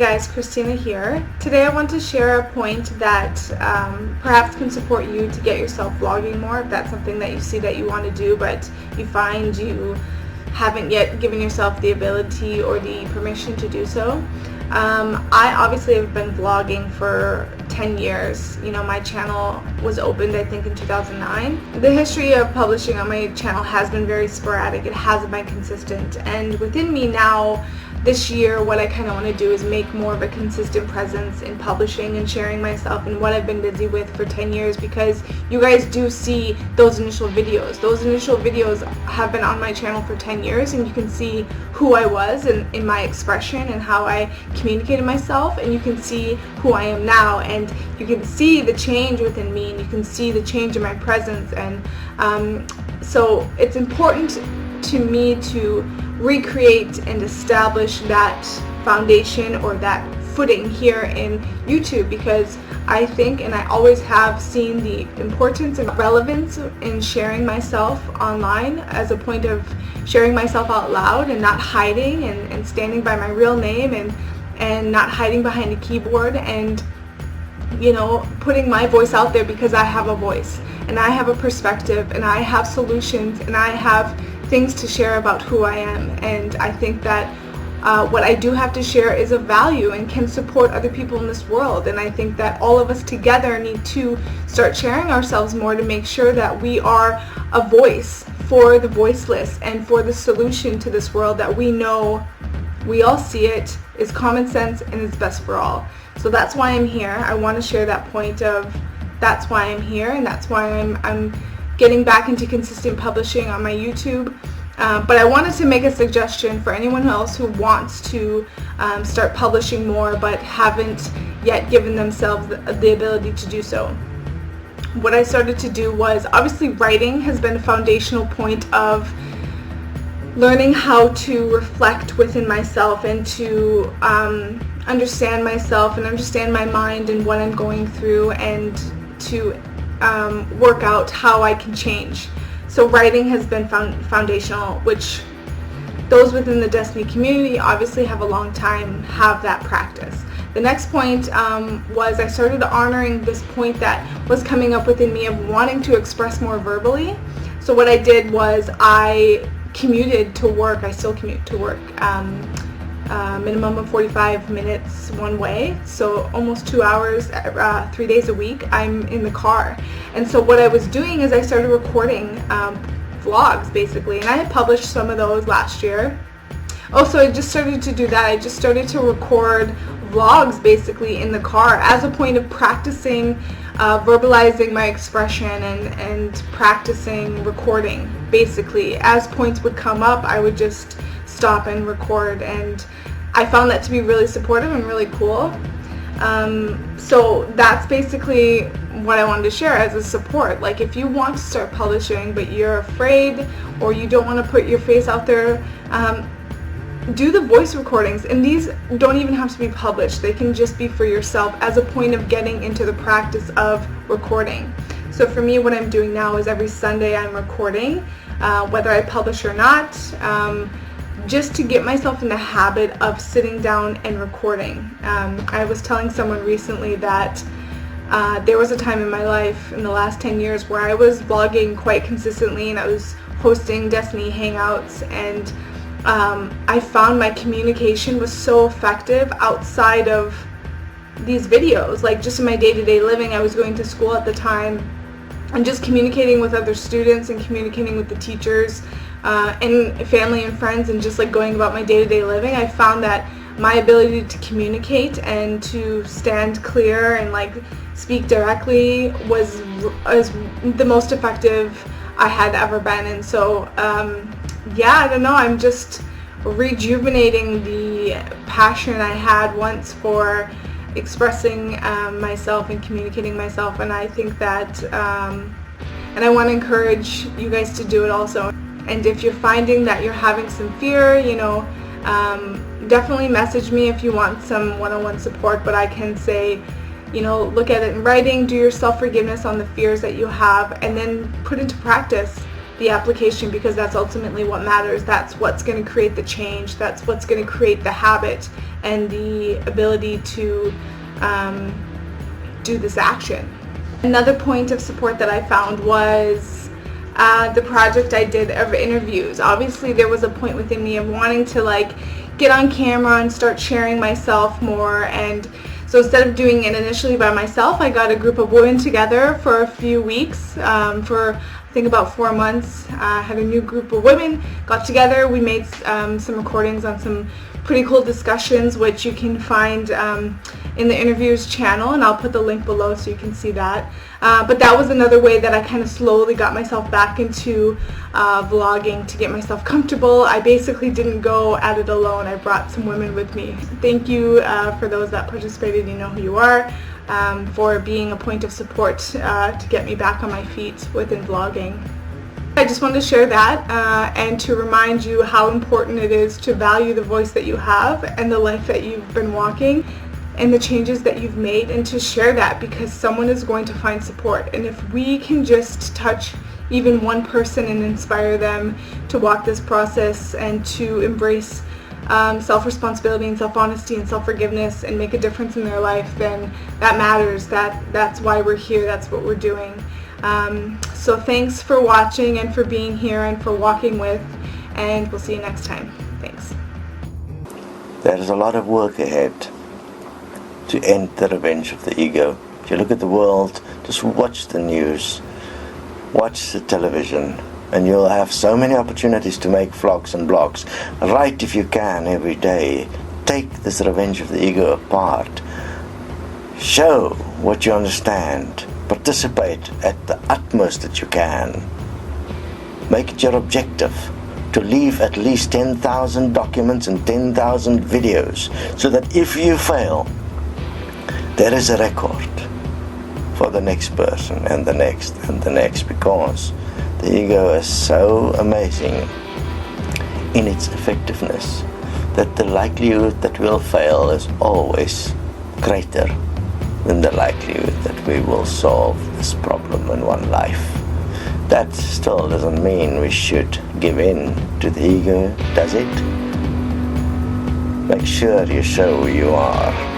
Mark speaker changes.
Speaker 1: guys, Christina here. Today I want to share a point that perhaps can support you to get yourself vlogging more if that's something that you see that you want to do but you find you haven't yet given yourself the ability or the permission to do so. I obviously have been vlogging for 10 years. You know, my channel was opened I think in 2009. The history of publishing on my channel has been very sporadic. It hasn't been consistent, and within me now this year what I kind of want to do is make more of a consistent presence in publishing and sharing myself and what I've been busy with for 10 years, because you guys do see those initial videos. Those initial videos have been on my channel for 10 years, and you can see who I was in my expression and how I communicated myself, and you can see who I am now, and you can see the change within me, and you can see the change in my presence. And so it's important to me to recreate and establish that foundation or that footing here in YouTube, because I think, and I always have seen, the importance and relevance in sharing myself online as a point of sharing myself out loud and not hiding and standing by my real name and not hiding behind a keyboard, and you know, putting my voice out there because I have a voice and I have a perspective and I have solutions and I have things to share about who I am. And I think that what I do have to share is of value and can support other people in this world. And I think that all of us together need to start sharing ourselves more to make sure that we are a voice for the voiceless and for the solution to this world that we know, we all see it, is common sense and is best for all. So that's why I'm here. I want to share that point of that's why I'm here, and that's why I'm getting back into consistent publishing on my YouTube. But I wanted to make a suggestion for anyone else who wants to start publishing more but haven't yet given themselves the ability to do so. What I started to do was, obviously writing has been a foundational point of learning how to reflect within myself and to understand myself and understand my mind and what I'm going through, and to work out how I can change. So writing has been foundational, which those within the Destiny community obviously have a long time have that practice. The next point was I started honoring this point that was coming up within me of wanting to express more verbally. So what I did was I commuted to work. I still commute to work. Minimum of 45 minutes one way, so almost 2 hours, 3 days a week I'm in the car. And so what I was doing is I started recording vlogs basically, and I had published some of those last year. Also, I just started to do that. I just started to record vlogs basically in the car as a point of practicing verbalizing my expression and practicing recording. Basically, as points would come up, I would just stop and record, and I found that to be really supportive and really cool. So that's basically what I wanted to share as a support. Like, if you want to start publishing but you're afraid or you don't want to put your face out there, do the voice recordings, and these don't even have to be published. They can just be for yourself as a point of getting into the practice of recording. So for me, what I'm doing now is every Sunday I'm recording, whether I publish or not, just to get myself in the habit of sitting down and recording. I was telling someone recently that there was a time in my life in the last 10 years where I was vlogging quite consistently, and I was hosting Destiny Hangouts, and I found my communication was so effective outside of these videos. Like, just in my day-to-day living, I was going to school at the time, and just communicating with other students and communicating with the teachers and family and friends, and just like going about my day-to-day living, I found that my ability to communicate and to stand clear and like speak directly was the most effective I had ever been. And so yeah, I don't know, I'm just rejuvenating the passion I had once for expressing myself and communicating myself, and I think that and I want to encourage you guys to do it also. And if you're finding that you're having some fear, you know, definitely message me if you want some one-on-one support. But I can say, you know, look at it in writing, do your self-forgiveness on the fears that you have, and then put into practice the application, because that's ultimately what matters. That's what's going to create the change. That's what's going to create the habit and the ability to do this action. Another point of support that I found was the project I did of interviews. Obviously there was a point within me of wanting to get on camera and start sharing myself more, and so instead of doing it initially by myself, I got a group of women together for a few weeks, for I think about 4 months. I had a new group of women, got together, we made some recordings on some pretty cool discussions, which you can find in the interviews channel, and I'll put the link below so you can see that. But that was another way that I kind of slowly got myself back into vlogging to get myself comfortable. I basically didn't go at it alone. I brought some women with me. Thank you for those that participated. You know who you are, for being a point of support to get me back on my feet within vlogging. I just wanted to share that and to remind you how important it is to value the voice that you have and the life that you've been walking and the changes that you've made, and to share that, because someone is going to find support. And if we can just touch even one person and inspire them to walk this process and to embrace self-responsibility and self-honesty and self-forgiveness and make a difference in their life, then that matters. That's why we're here. That's what we're doing. So thanks for watching and for being here and for walking with, and we'll see you next time. Thanks.
Speaker 2: There is a lot of work ahead to end the revenge of the ego. If you look at the world, just watch the news, watch the television, and you'll have so many opportunities to make vlogs and blogs. Write if you can every day. Take this revenge of the ego apart. Show what you understand. Participate at the utmost that you can. Make it your objective to leave at least 10,000 documents and 10,000 videos, so that if you fail, there is a record for the next person and the next and the next, because the ego is so amazing in its effectiveness that the likelihood that we'll fail is always greater than the likelihood that we will solve this problem in one life. That still doesn't mean we should give in to the ego, does it? Make sure you show who you are.